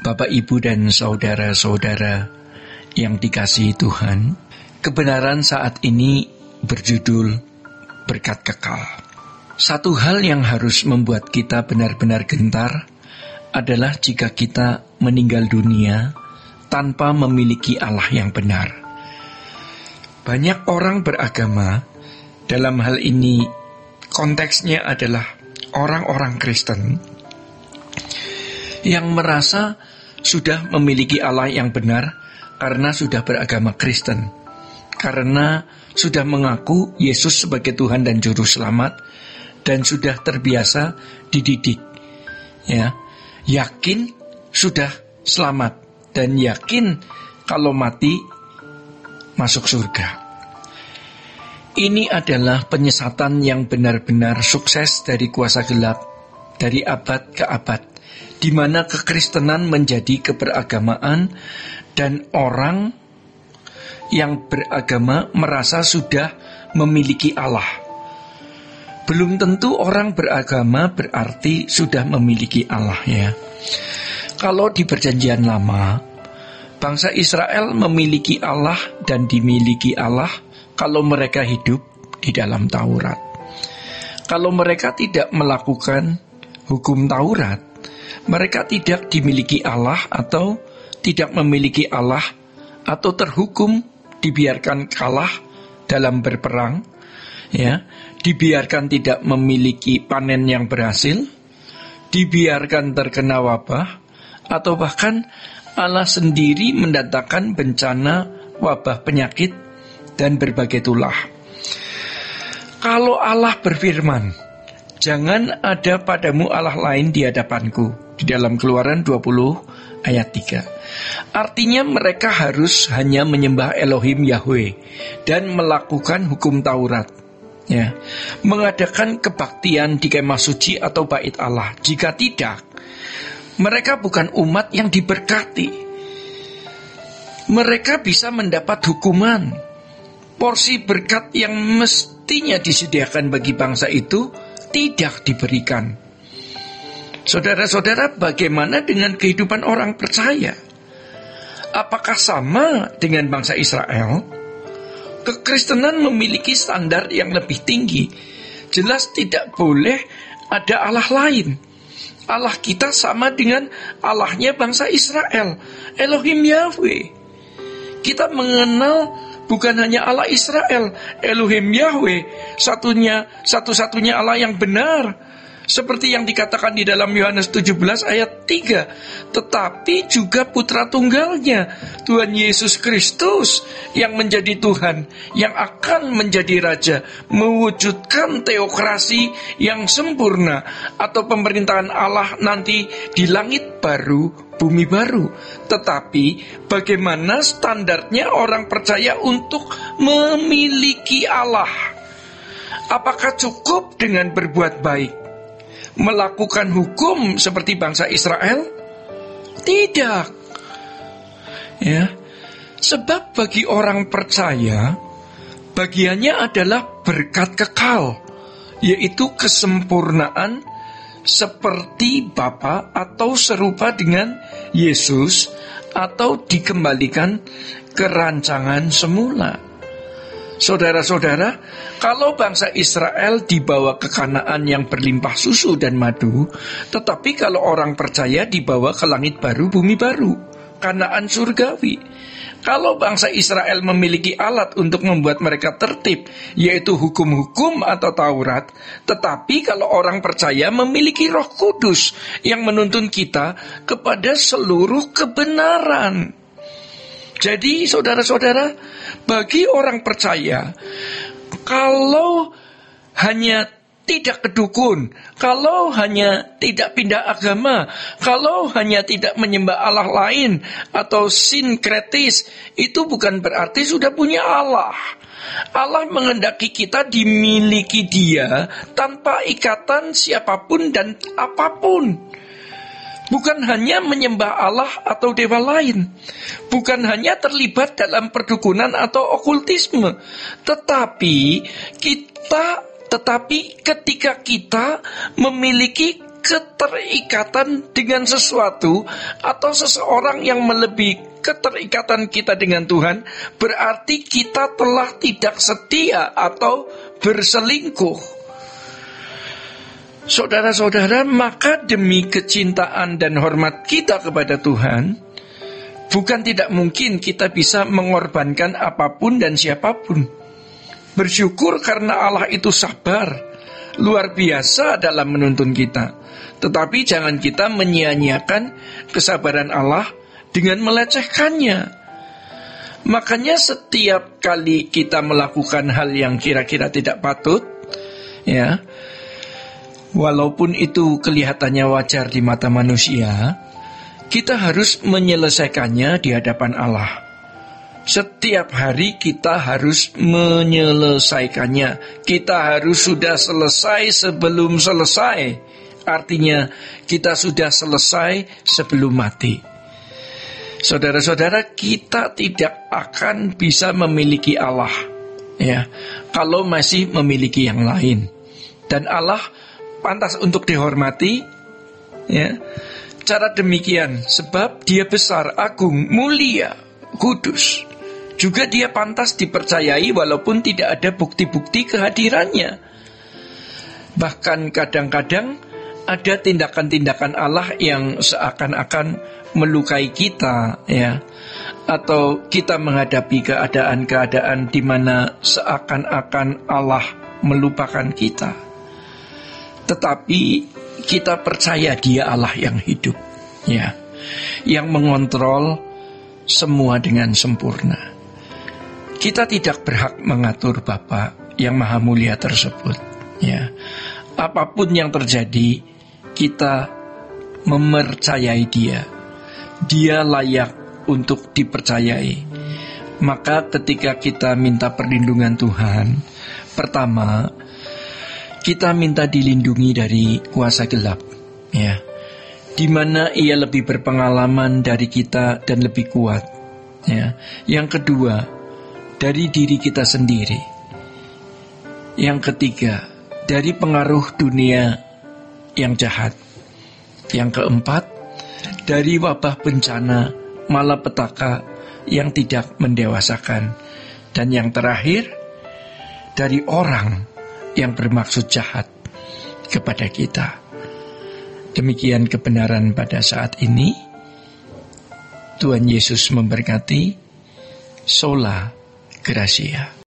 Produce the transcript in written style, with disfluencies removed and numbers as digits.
Bapak, Ibu, dan saudara-saudara yang dikasihi Tuhan, kebenaran saat ini berjudul berkat kekal. Satu hal yang harus membuat kita benar-benar gentar adalah jika kita meninggal dunia tanpa memiliki Allah yang benar. Banyak orang beragama, dalam hal ini konteksnya adalah orang-orang Kristen, yang merasa sudah memiliki Allah yang benar karena sudah beragama Kristen, karena sudah mengaku Yesus sebagai Tuhan dan Juru Selamat, dan sudah terbiasa dididik, yakin sudah selamat, dan yakin kalau mati masuk surga. Ini adalah penyesatan yang benar-benar sukses dari kuasa gelap, dari abad ke abad, di mana kekristenan menjadi keberagamaan dan orang yang beragama merasa sudah memiliki Allah. Belum tentu orang beragama berarti sudah memiliki Allah, ya. Kalau di Perjanjian Lama, bangsa Israel memiliki Allah dan dimiliki Allah kalau mereka hidup di dalam Taurat. Kalau mereka tidak melakukan hukum Taurat, mereka tidak dimiliki Allah atau tidak memiliki Allah, atau terhukum dibiarkan kalah dalam berperang, dibiarkan tidak memiliki panen yang berhasil, dibiarkan terkena wabah, atau bahkan Allah sendiri mendatangkan bencana wabah penyakit dan berbagai tulah. Kalau Allah berfirman, "Jangan ada padamu Allah lain di hadapanku," di dalam Keluaran 20 ayat 3. Artinya mereka harus hanya menyembah Elohim Yahweh dan melakukan hukum Taurat, mengadakan kebaktian di kemah suci atau bait Allah. Jika tidak, mereka bukan umat yang diberkati. Mereka bisa mendapat hukuman. Porsi berkat yang mestinya disediakan bagi bangsa itu tidak diberikan. Saudara-saudara, bagaimana dengan kehidupan orang percaya? Apakah sama dengan bangsa Israel? Kekristenan memiliki standar yang lebih tinggi. Jelas tidak boleh ada Allah lain. Allah kita sama dengan Allahnya bangsa Israel, Elohim Yahweh. Kita mengenal bukan hanya Allah Israel, Elohim Yahweh, satu-satunya Allah yang benar, seperti yang dikatakan di dalam Yohanes 17 ayat 3, tetapi juga putra tunggalnya, Tuhan Yesus Kristus, yang menjadi Tuhan, yang akan menjadi Raja, mewujudkan teokrasi yang sempurna, atau pemerintahan Allah nanti di langit baru, bumi baru. Tetapi bagaimana standarnya orang percaya untuk memiliki Allah? Apakah cukup dengan berbuat baik, melakukan hukum seperti bangsa Israel? Tidak. Sebab bagi orang percaya, bagiannya adalah berkat kekal, yaitu kesempurnaan seperti Bapa atau serupa dengan Yesus, atau dikembalikan ke rancangan semula. Saudara-saudara, kalau bangsa Israel dibawa ke Kanaan yang berlimpah susu dan madu, tetapi kalau orang percaya dibawa ke langit baru, bumi baru, Kanaan surgawi. Kalau bangsa Israel memiliki alat untuk membuat mereka tertib, yaitu hukum-hukum atau Taurat, tetapi kalau orang percaya memiliki Roh Kudus yang menuntun kita kepada seluruh kebenaran. Jadi saudara-saudara, bagi orang percaya, kalau hanya tidak kedukun, kalau hanya tidak pindah agama, kalau hanya tidak menyembah Allah lain atau sinkretis, itu bukan berarti sudah punya Allah. Allah menghendaki kita dimiliki Dia tanpa ikatan siapapun dan apapun. Bukan hanya menyembah Allah atau dewa lain, bukan hanya terlibat dalam perdukunan atau okultisme, tetapi ketika kita memiliki keterikatan dengan sesuatu atau seseorang yang melebihi keterikatan kita dengan Tuhan, berarti kita telah tidak setia atau berselingkuh. Saudara-saudara, maka demi kecintaan dan hormat kita kepada Tuhan, bukan tidak mungkin kita bisa mengorbankan apapun dan siapapun. Bersyukur karena Allah itu sabar, luar biasa dalam menuntun kita. Tetapi jangan kita menyia-nyiakan kesabaran Allah dengan melecehkannya. Makanya setiap kali kita melakukan hal yang kira-kira tidak patut, ya, walaupun itu kelihatannya wajar di mata manusia, kita harus menyelesaikannya di hadapan Allah. Setiap hari kita harus menyelesaikannya. Kita harus sudah selesai sebelum selesai. Artinya kita sudah selesai sebelum mati. Saudara-saudara, kita tidak akan bisa memiliki Allah, ya, kalau masih memiliki yang lain. Dan Allah pantas untuk dihormati, ya. Cara demikian sebab Dia besar, agung, mulia, kudus. Juga Dia pantas dipercayai walaupun tidak ada bukti-bukti kehadirannya. Bahkan kadang-kadang ada tindakan-tindakan Allah yang seakan-akan melukai kita, ya, atau kita menghadapi keadaan-keadaan di mana seakan-akan Allah melupakan kita. Tetapi kita percaya Dia Allah yang hidup, ya, yang mengontrol semua dengan sempurna. Kita tidak berhak mengatur Bapa yang Maha Mulia tersebut, ya. Apapun yang terjadi, kita mempercayai Dia. Dia layak untuk dipercayai. Maka ketika kita minta perlindungan Tuhan, pertama, kita minta dilindungi dari kuasa gelap, ya, di mana Ia lebih berpengalaman dari kita dan lebih kuat, ya. Yang kedua, dari diri kita sendiri. Yang ketiga, dari pengaruh dunia yang jahat. Yang keempat, dari wabah bencana malapetaka yang tidak mendewasakan. Dan yang terakhir, dari orang yang bermaksud jahat kepada kita. Demikian kebenaran pada saat ini. Tuhan Yesus memberkati. Sola Gracia.